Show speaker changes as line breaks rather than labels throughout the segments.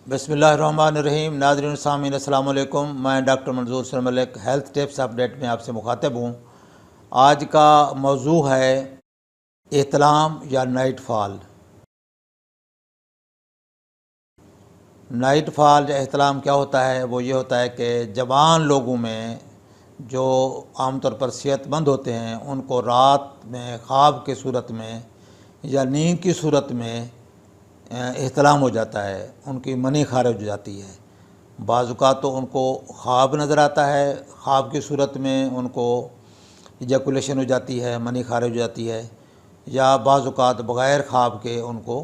بسم اللہ الرحمن الرحیم۔ ناظرین سامعین السلام علیکم، میں ڈاکٹر منظور سر ملک ہیلتھ ٹپس اپڈیٹ میں آپ سے مخاطب ہوں۔ آج کا موضوع ہے احتلام یا نائٹ فال۔ نائٹ فال یا احتلام کیا ہوتا ہے؟ وہ یہ ہوتا ہے کہ جوان لوگوں میں جو عام طور پر صحت مند ہوتے ہیں ان کو رات میں خواب کی صورت میں یا نیند کی صورت میں احتلام ہو جاتا ہے، ان کی منی خارج ہو جاتی ہے۔ بعض اوقات تو ان کو خواب نظر آتا ہے، خواب کی صورت میں ان کو ایجیکولیشن ہو جاتی ہے، منی خارج ہو جاتی ہے، یا بعض اوقات بغیر خواب کے ان کو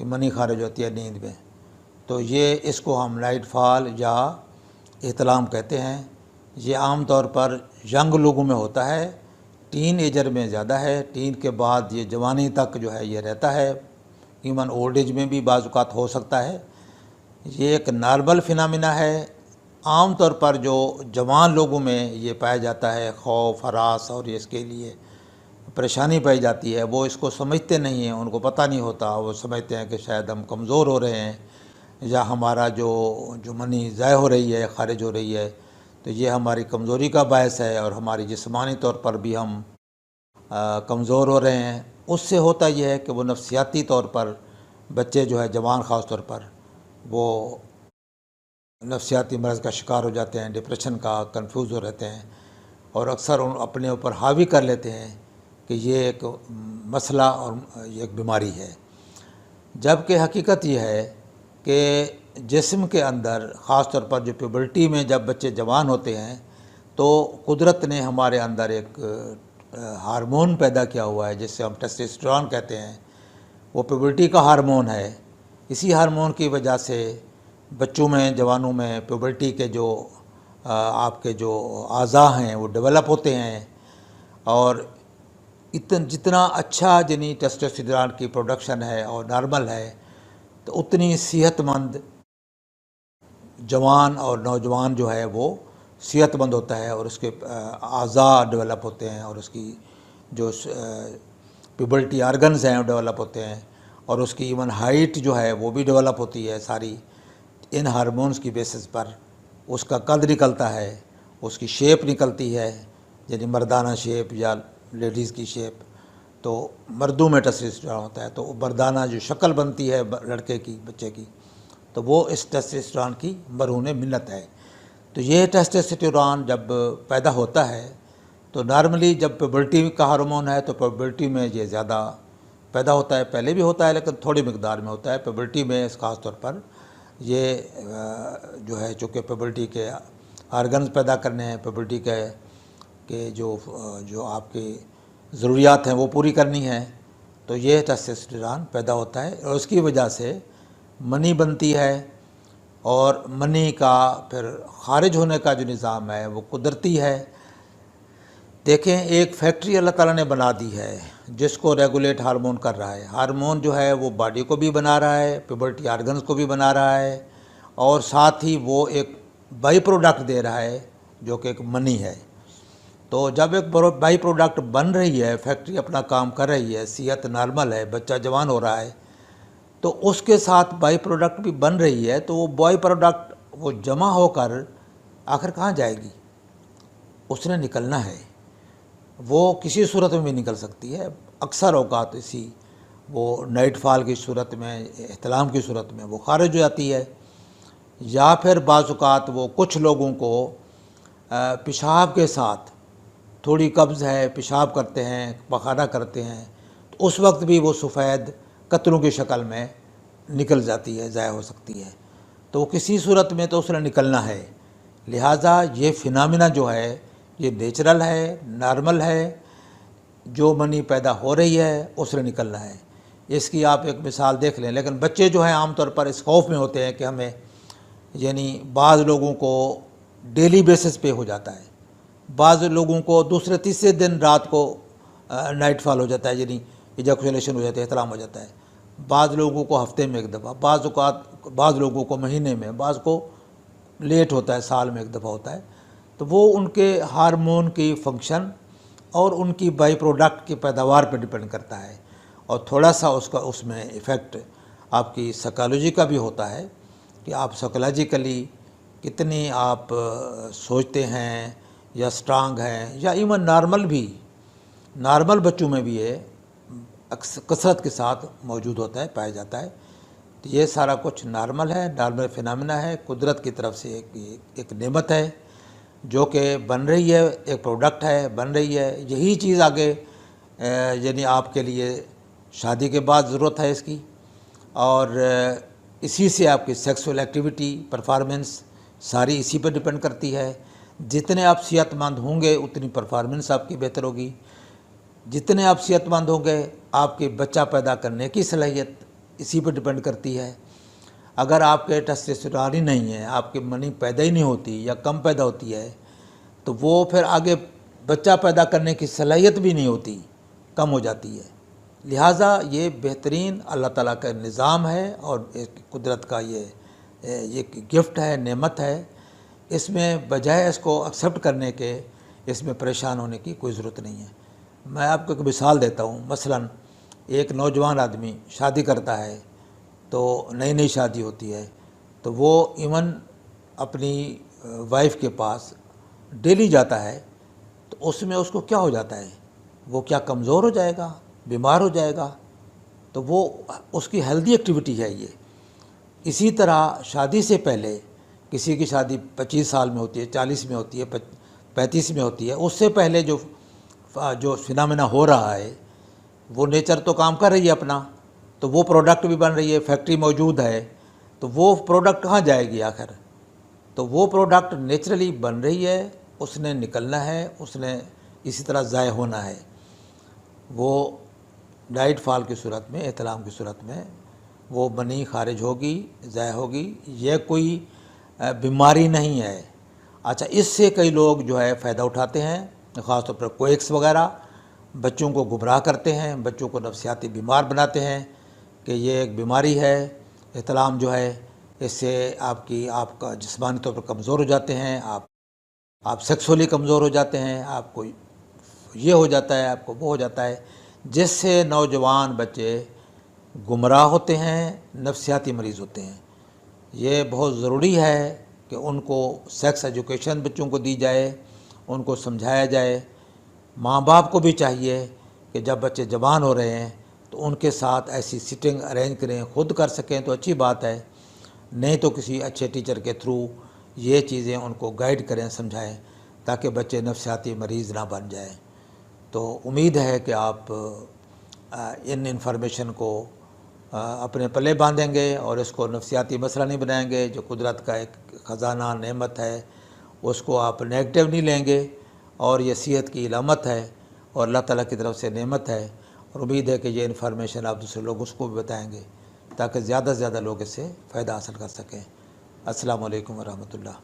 منی خارج ہوتی ہے نیند میں۔ تو اس کو ہم نائٹ فال یا احتلام کہتے ہیں۔ یہ عام طور پر ینگ لوگوں میں ہوتا ہے، ٹین ایجر میں زیادہ ہے، ٹین کے بعد یہ جوانی تک جو ہے یہ رہتا ہے، ایون اولڈ ایج میں بھی بعض اوقات ہو سکتا ہے۔ یہ ایک نارمل فینامنا ہے، عام طور پر جو جوان لوگوں میں یہ پایا جاتا ہے، خوف، ہراس اور اس کے لیے پریشانی پائی جاتی ہے۔ وہ اس کو سمجھتے نہیں ہیں، ان کو پتہ نہیں ہوتا، وہ سمجھتے ہیں کہ شاید ہم کمزور ہو رہے ہیں یا ہمارا جو منی ضائع ہو رہی ہے، خارج ہو رہی ہے، تو یہ ہماری کمزوری کا باعث ہے اور ہماری جسمانی طور پر بھی ہم کمزور ہو رہے ہیں۔ اس سے ہوتا یہ ہے کہ وہ نفسیاتی طور پر بچے جو ہے جوان خاص طور پر وہ نفسیاتی مرض کا شکار ہو جاتے ہیں، ڈپریشن کا، کنفیوز ہو رہتے ہیں اور اکثر اپنے اوپر حاوی کر لیتے ہیں کہ یہ ایک مسئلہ اور یہ ایک بیماری ہے۔ جبکہ حقیقت یہ ہے کہ جسم کے اندر خاص طور پر جو پیوبرٹی میں جب بچے جوان ہوتے ہیں تو قدرت نے ہمارے اندر ایک ہارمون پیدا کیا ہوا ہے جس سے ہم ٹیسٹوسٹیرون کہتے ہیں۔ وہ پیوبرٹی کا ہارمون ہے۔ اسی ہارمون کی وجہ سے بچوں میں، جوانوں میں پیوبرٹی کے جو آپ کے جو اعضاء ہیں وہ ڈیولپ ہوتے ہیں، اور جتنا اچھا یعنی ٹیسٹوسٹیرون کی پروڈکشن ہے اور نارمل ہے تو اتنی صحت مند جوان اور نوجوان جو ہے وہ صحت مند ہوتا ہے اور اس کے اعضاء ڈیولپ ہوتے ہیں اور اس کی جو پیوبرٹی آرگنز ہیں وہ ڈیولپ ہوتے ہیں اور اس کی ایون ہائٹ جو ہے وہ بھی ڈیولپ ہوتی ہے ساری ان ہارمونز کی بیسس پر۔ اس کا قد نکلتا ہے، اس کی شیپ نکلتی ہے، یعنی مردانہ شیپ یا لیڈیز کی شیپ۔ تو مردوں میں ٹیسٹوسٹیرون ہوتا ہے تو مردانہ جو شکل بنتی ہے لڑکے کی، بچے کی، تو وہ اس ٹیسٹوسٹیرون کی مرہون منت ہے۔ تو یہ ٹیسٹوسٹیرون جب پیدا ہوتا ہے تو نارملی جب پیوبرٹی کا ہارمون ہے تو پیوبرٹی میں یہ زیادہ پیدا ہوتا ہے، پہلے بھی ہوتا ہے لیکن تھوڑی مقدار میں ہوتا ہے پیوبرٹی میں خاص طور پر۔ یہ جو ہے چونکہ پیوبرٹی کے آرگنز پیدا کرنے ہیں، پیوبرٹی کے جو آپ کی ضروریات ہیں وہ پوری کرنی ہیں، تو یہ ٹیسٹوسٹیرون پیدا ہوتا ہے اور اس کی وجہ سے منی بنتی ہے، اور منی کا پھر خارج ہونے کا جو نظام ہے وہ قدرتی ہے۔ دیکھیں، ایک فیکٹری اللہ تعالیٰ نے بنا دی ہے جس کو ریگولیٹ ہارمون کر رہا ہے۔ ہارمون جو ہے وہ باڈی کو بھی بنا رہا ہے، پیوبرٹی آرگنز کو بھی بنا رہا ہے، اور ساتھ ہی وہ ایک بائی پروڈکٹ دے رہا ہے جو کہ ایک منی ہے۔ تو جب ایک بائی پروڈکٹ بن رہی ہے، فیکٹری اپنا کام کر رہی ہے، صحت نارمل ہے، بچہ جوان ہو رہا ہے، تو اس کے ساتھ بائی پروڈکٹ بھی بن رہی ہے، تو وہ بائی پروڈکٹ وہ جمع ہو کر آخر کہاں جائے گی؟ اس نے نکلنا ہے۔ وہ کسی صورت میں بھی نکل سکتی ہے، اکثر اوقات وہ نائٹ فال کی صورت میں، احتلام کی صورت میں وہ خارج ہو جاتی ہے، یا پھر بعض اوقات وہ کچھ لوگوں کو پیشاب کے ساتھ تھوڑی قبض ہے، پیشاب کرتے ہیں، پخانہ کرتے ہیں، تو اس وقت بھی وہ سفید قطروں کی شکل میں نکل جاتی ہے، ضائع ہو سکتی ہے۔ تو کسی صورت میں تو اس نے نکلنا ہے۔ لہٰذا یہ فینامنا جو ہے یہ نیچرل ہے، نارمل ہے، جو منی پیدا ہو رہی ہے اس نے نکلنا ہے۔ اس کی آپ ایک مثال دیکھ لیں۔ لیکن بچے جو ہیں عام طور پر اس خوف میں ہوتے ہیں کہ ہمیں، یعنی بعض لوگوں کو ڈیلی بیسس پہ ہو جاتا ہے، بعض لوگوں کو دوسرے تیسرے دن رات کو نائٹ فال ہو جاتا ہے، یعنی ایجیکولیشن ہو جاتا ہے، احتلام ہو جاتا ہے، بعض لوگوں کو ہفتے میں ایک دفعہ، بعض لوگوں کو مہینے میں، بعض کو لیٹ ہوتا ہے، سال میں ایک دفعہ ہوتا ہے۔ تو وہ ان کے ہارمون کی فنکشن اور ان کی بائی پروڈکٹ کی پیداوار پہ ڈپینڈ کرتا ہے، اور تھوڑا سا اس میں ایفیکٹ آپ کی سائیکالوجی کا بھی ہوتا ہے کہ آپ سائیکولوجیکلی کتنی آپ سوچتے ہیں یا سٹرانگ ہیں، یا ایون نارمل بچوں میں بھی یہ کثرت کے ساتھ موجود ہوتا ہے، پایا جاتا ہے۔ تو یہ سارا کچھ نارمل ہے، نارمل فینامنا ہے، قدرت کی طرف سے ایک نعمت ہے جو کہ بن رہی ہے، ایک پروڈکٹ ہے، بن رہی ہے۔ یہی چیز آگے یعنی آپ کے لیے شادی کے بعد ضرورت ہے اس کی، اور اسی سے آپ کی سیکسول ایکٹیویٹی پرفارمنس ساری اسی پر ڈپینڈ کرتی ہے۔ جتنے آپ صحت مند ہوں گے اتنی پرفارمنس آپ کی بہتر ہوگی، جتنے آپ صحت مند ہوں گے آپ کی بچہ پیدا کرنے کی صلاحیت اسی پہ ڈپینڈ کرتی ہے۔ اگر آپ کے ٹسٹوسٹرون ہی نہیں ہے، آپ کی منی پیدا ہی نہیں ہوتی یا کم پیدا ہوتی ہے، تو وہ پھر آگے بچہ پیدا کرنے کی صلاحیت بھی نہیں ہوتی، کم ہو جاتی ہے۔ لہٰذا یہ بہترین اللہ تعالیٰ کا نظام ہے اور قدرت کا یہ گفٹ ہے، نعمت ہے۔ اس میں بجائے اس کو ایکسیپٹ کرنے کے اس میں پریشان ہونے کی کوئی ضرورت نہیں ہے۔ میں آپ کو ایک مثال دیتا ہوں۔ مثلاً ایک نوجوان آدمی شادی کرتا ہے، تو نئی شادی ہوتی ہے، تو وہ ایون اپنی وائف کے پاس ڈیلی جاتا ہے، تو اس میں اس کو کیا ہو جاتا ہے؟ وہ کیا کمزور ہو جائے گا، بیمار ہو جائے گا؟ تو وہ اس کی ہیلدی ایکٹیویٹی ہے یہ۔ اسی طرح شادی سے پہلے کسی کی شادی 25 سال میں ہوتی ہے، 40 میں ہوتی ہے، 35 میں ہوتی ہے، اس سے پہلے جو فینامنا ہو رہا ہے وہ نیچر تو کام کر رہی ہے اپنا، تو وہ پروڈکٹ بھی بن رہی ہے، فیکٹری موجود ہے، تو وہ پروڈکٹ کہاں جائے گی آخر؟ تو وہ پروڈکٹ نیچرلی بن رہی ہے، اس نے نکلنا ہے، اس نے اسی طرح ضائع ہونا ہے۔ وہ نائٹ فال کی صورت میں، احتلام کی صورت میں وہ منی خارج ہوگی، ضائع ہوگی۔ یہ کوئی بیماری نہیں ہے۔ اچھا، اس سے کئی لوگ جو ہے فائدہ اٹھاتے ہیں، خاص طور پر کویکس وغیرہ بچوں کو گمراہ کرتے ہیں، بچوں کو نفسیاتی بیمار بناتے ہیں کہ یہ ایک بیماری ہے، احتلام جو ہے اس سے آپ کا جسمانی طور پر کمزور ہو جاتے ہیں، آپ سیکسولی کمزور ہو جاتے ہیں، آپ کو یہ ہو جاتا ہے، آپ کو وہ ہو جاتا ہے، جس سے نوجوان بچے گمراہ ہوتے ہیں، نفسیاتی مریض ہوتے ہیں۔ یہ بہت ضروری ہے کہ ان کو سیکس ایجوکیشن بچوں کو دی جائے، ان کو سمجھایا جائے۔ ماں باپ کو بھی چاہیے کہ جب بچے جوان ہو رہے ہیں تو ان کے ساتھ ایسی سٹنگ ارینج کریں، خود کر سکیں تو اچھی بات ہے، نہیں تو کسی اچھے ٹیچر کے تھرو یہ چیزیں ان کو گائیڈ کریں، سمجھائیں، تاکہ بچے نفسیاتی مریض نہ بن جائیں۔ تو امید ہے کہ آپ ان انفارمیشن کو اپنے پلے باندھیں گے اور اس کو نفسیاتی مسئلہ نہیں بنائیں گے۔ جو قدرت کا ایک خزانہ نعمت ہے اس کو آپ نیگیٹو نہیں لیں گے، اور یہ صحت کی علامت ہے اور اللہ تعالیٰ کی طرف سے نعمت ہے، اور امید ہے کہ یہ انفارمیشن آپ دوسرے لوگ اس کو بھی بتائیں گے تاکہ زیادہ سے زیادہ لوگ اس سے فائدہ حاصل کر سکیں۔ السلام علیکم ورحمۃ اللہ۔